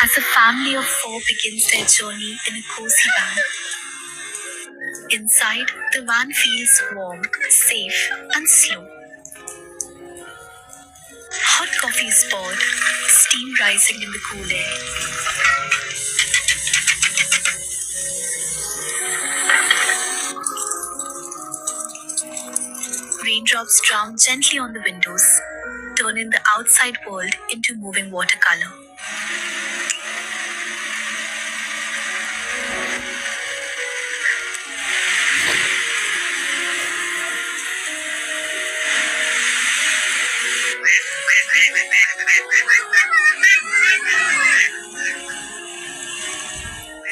As a family of four begins their journey in a cozy van. Inside, the van feels warm, safe, and slow. Hot coffee is poured, steam rising in the cool air. Raindrops drown gently on the windows, turning the outside world into moving watercolor.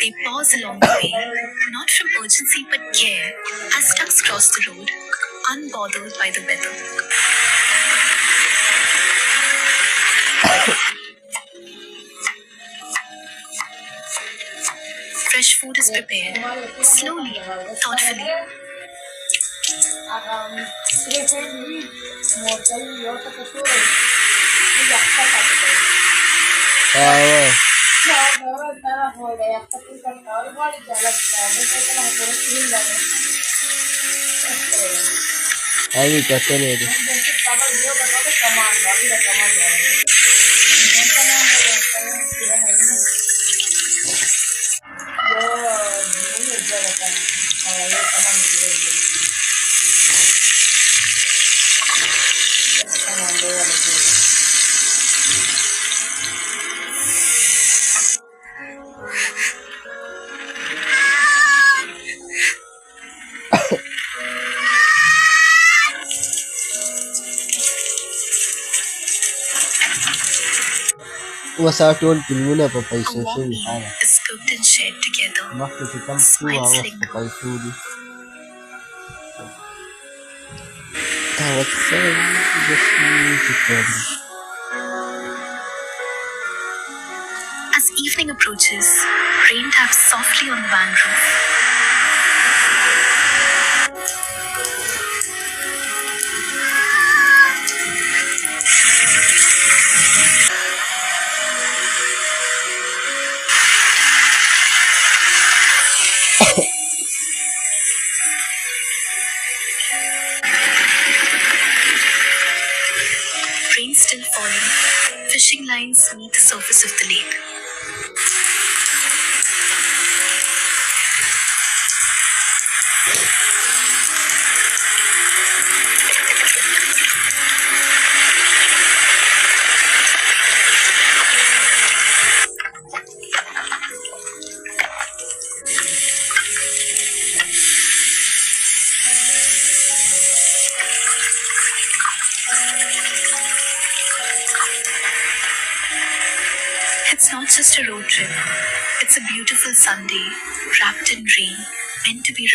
They pause along the way, not from urgency but care, as trucks cross the road, unbothered by the weather. Fresh food is prepared, slowly, thoughtfully. Towar. Abi katlanıyordu. Wasarton pilmuna pa A paiso warm siya meal hala. is cooked and shared together. Bakit kitang 2 Smiles hours linger. pa paiso di. Tawat sa just to As evening approaches, rain taps softly on the van roof. Rain still falling, fishing lines meet the surface of the lake. It's not just a road trip, it's a beautiful Sunday wrapped in rain, meant to be remembered.